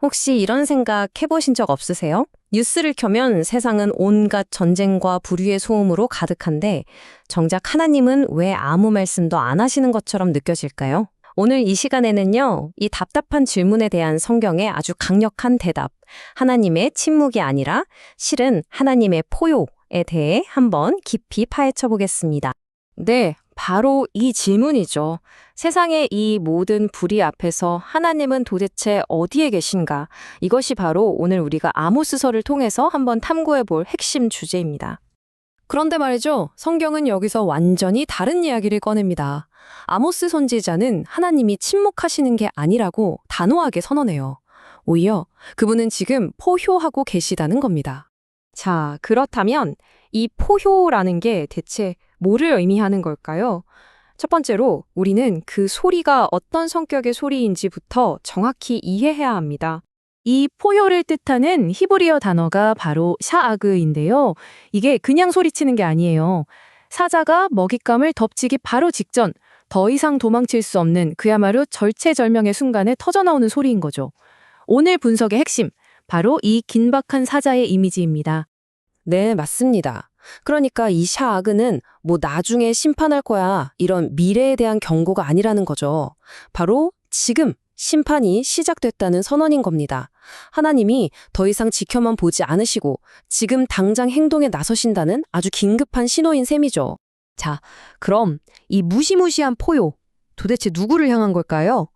혹시 이런 생각 해보신 적 없으세요? 뉴스를 켜면 세상은 온갖 전쟁과 불의의 소음으로 가득한데 정작 하나님은 왜 아무 말씀도 안 하시는 것처럼 느껴질까요? 오늘 이 시간에는요, 이 답답한 질문에 대한 성경의 아주 강력한 대답, 하나님의 침묵이 아니라 실은 하나님의 포요에 대해 한번 깊이 파헤쳐 보겠습니다. 네, 바로 이 질문이죠. 세상의 이 모든 불의 앞에서 하나님은 도대체 어디에 계신가? 이것이 바로 오늘 우리가 아모스서를 통해서 한번 탐구해 볼 핵심 주제입니다. 그런데 말이죠, 성경은 여기서 완전히 다른 이야기를 꺼냅니다. 아모스 선지자는 하나님이 침묵하시는 게 아니라고 단호하게 선언해요. 오히려 그분은 지금 포효하고 계시다는 겁니다. 자, 그렇다면 이 포효라는 게 대체 뭐를 의미하는 걸까요? 첫 번째로 우리는 그 소리가 어떤 성격의 소리인지부터 정확히 이해해야 합니다. 이 포효를 뜻하는 히브리어 단어가 바로 샤아그인데요. 이게 그냥 소리치는 게 아니에요. 사자가 먹잇감을 덮치기 바로 직전 더 이상 도망칠 수 없는 그야말로 절체절명의 순간에 터져나오는 소리인 거죠. 오늘 분석의 핵심, 바로 이 긴박한 사자의 이미지입니다. 네, 맞습니다. 그러니까 이 샤아그는 뭐 나중에 심판할 거야 이런 미래에 대한 경고가 아니라는 거죠. 바로 지금 심판이 시작됐다는 선언인 겁니다. 하나님이 더 이상 지켜만 보지 않으시고 지금 당장 행동에 나서신다는 아주 긴급한 신호인 셈이죠. 자, 그럼 이 무시무시한 포효, 도대체 누구를 향한 걸까요?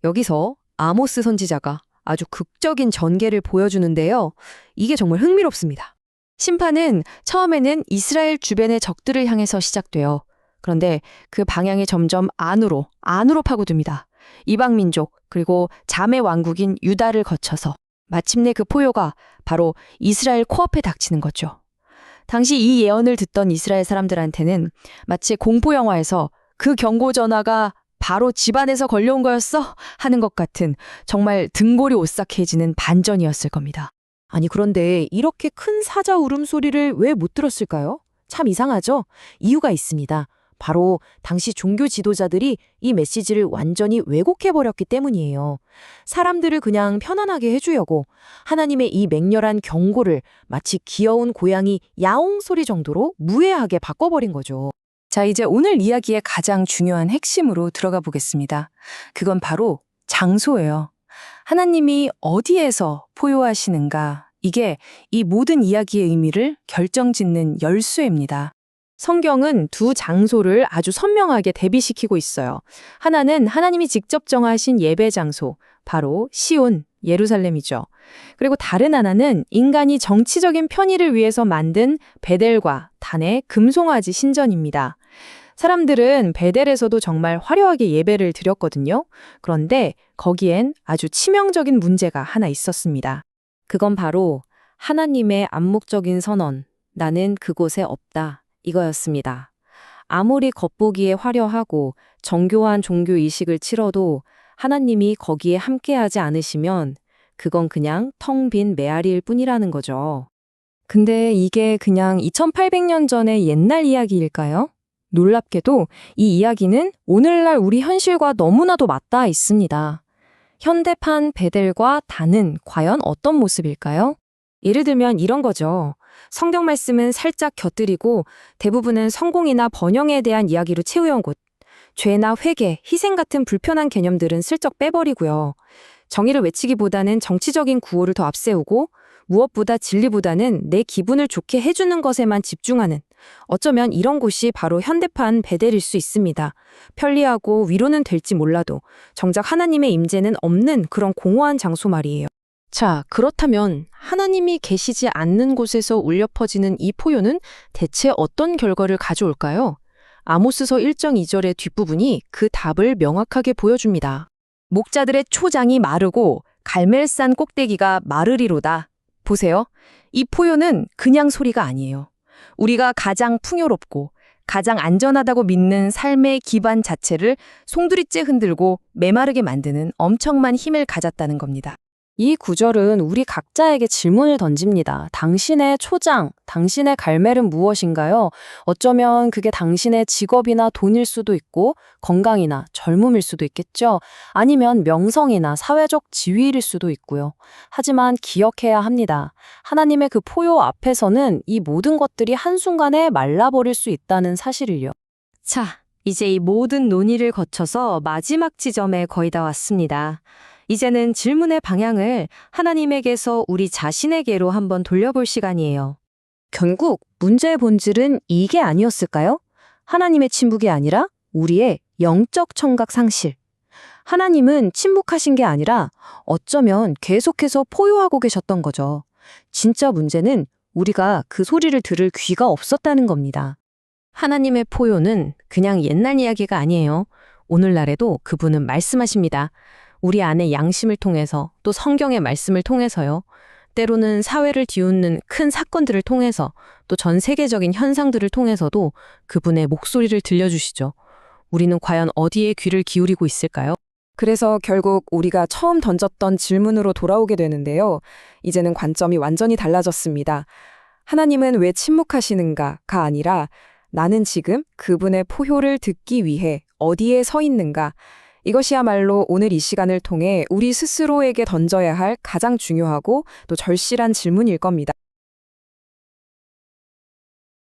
여기서 아모스 선지자가 아주 극적인 전개를 보여주는데요. 이게 정말 흥미롭습니다. 심판은 처음에는 이스라엘 주변의 적들을 향해서 시작돼요. 그런데 그 방향이 점점 안으로 파고듭니다. 이방 민족 그리고 자매 왕국인 유다를 거쳐서 마침내 그 포효가 바로 이스라엘 코앞에 닥치는 거죠. 당시 이 예언을 듣던 이스라엘 사람들한테는 마치 공포 영화에서 그 경고 전화가 바로 집안에서 걸려온 거였어? 하는 것 같은 정말 등골이 오싹해지는 반전이었을 겁니다. 아니 그런데 이렇게 큰 사자 울음소리를 왜 못 들었을까요? 참 이상하죠? 이유가 있습니다. 바로 당시 종교 지도자들이 이 메시지를 완전히 왜곡해버렸기 때문이에요. 사람들을 그냥 편안하게 해주려고 하나님의 이 맹렬한 경고를 마치 귀여운 고양이 야옹 소리 정도로 무해하게 바꿔버린 거죠. 자, 이제 오늘 이야기의 가장 중요한 핵심으로 들어가 보겠습니다. 그건 바로 장소예요. 하나님이 어디에서 포효하시는가? 이게 이 모든 이야기의 의미를 결정짓는 열쇠입니다. 성경은 두 장소를 아주 선명하게 대비시키고 있어요. 하나는 하나님이 직접 정하신 예배 장소, 바로 시온, 예루살렘이죠. 그리고 다른 하나는 인간이 정치적인 편의를 위해서 만든 베델과 단의 금송아지 신전입니다. 사람들은 베델에서도 정말 화려하게 예배를 드렸거든요. 그런데 거기엔 아주 치명적인 문제가 하나 있었습니다. 그건 바로 하나님의 암묵적인 선언, 나는 그곳에 없다, 이거였습니다. 아무리 겉보기에 화려하고 정교한 종교 이식을 치러도 하나님이 거기에 함께하지 않으시면 그건 그냥 텅 빈 메아리일 뿐이라는 거죠. 근데 이게 그냥 2800년 전의 옛날 이야기일까요? 놀랍게도 이 이야기는 오늘날 우리 현실과 너무나도 맞닿아 있습니다. 현대판 베델과 단은 과연 어떤 모습일까요? 예를 들면 이런 거죠. 성경 말씀은 살짝 곁들이고 대부분은 성공이나 번영에 대한 이야기로 채워온 곳. 죄나 회개, 희생 같은 불편한 개념들은 슬쩍 빼버리고요. 정의를 외치기보다는 정치적인 구호를 더 앞세우고 무엇보다 진리보다는 내 기분을 좋게 해주는 것에만 집중하는, 어쩌면 이런 곳이 바로 현대판 베델일 수 있습니다. 편리하고 위로는 될지 몰라도 정작 하나님의 임재는 없는 그런 공허한 장소 말이에요. 자, 그렇다면 하나님이 계시지 않는 곳에서 울려 퍼지는 이 포효는 대체 어떤 결과를 가져올까요? 아모스서 1장 2절의 뒷부분이 그 답을 명확하게 보여줍니다. 목자들의 초장이 마르고 갈멜산 꼭대기가 마르리로다. 보세요. 이 포효는 그냥 소리가 아니에요. 우리가 가장 풍요롭고 가장 안전하다고 믿는 삶의 기반 자체를 송두리째 흔들고 메마르게 만드는 엄청난 힘을 가졌다는 겁니다. 이 구절은 우리 각자에게 질문을 던집니다. 당신의 초장, 당신의 갈멜은 무엇인가요? 어쩌면 그게 당신의 직업이나 돈일 수도 있고 건강이나 젊음일 수도 있겠죠. 아니면 명성이나 사회적 지위일 수도 있고요. 하지만 기억해야 합니다. 하나님의 그 포요 앞에서는 이 모든 것들이 한순간에 말라버릴 수 있다는 사실을요. 자, 이제 이 모든 논의를 거쳐서 마지막 지점에 거의 다 왔습니다. 이제는 질문의 방향을 하나님에게서 우리 자신에게로 한번 돌려볼 시간이에요. 결국 문제의 본질은 이게 아니었을까요? 하나님의 침묵이 아니라 우리의 영적 청각 상실. 하나님은 침묵하신 게 아니라 어쩌면 계속해서 포효하고 계셨던 거죠. 진짜 문제는 우리가 그 소리를 들을 귀가 없었다는 겁니다. 하나님의 포효는 그냥 옛날 이야기가 아니에요. 오늘날에도 그분은 말씀하십니다. 우리 안의 양심을 통해서 또 성경의 말씀을 통해서요. 때로는 사회를 뒤흔는 큰 사건들을 통해서 또 전 세계적인 현상들을 통해서도 그분의 목소리를 들려주시죠. 우리는 과연 어디에 귀를 기울이고 있을까요? 그래서 결국 우리가 처음 던졌던 질문으로 돌아오게 되는데요. 이제는 관점이 완전히 달라졌습니다. 하나님은 왜 침묵하시는가가 아니라 나는 지금 그분의 포효를 듣기 위해 어디에 서 있는가? 이것이야말로 오늘 이 시간을 통해 우리 스스로에게 던져야 할 가장 중요하고 또 절실한 질문일 겁니다.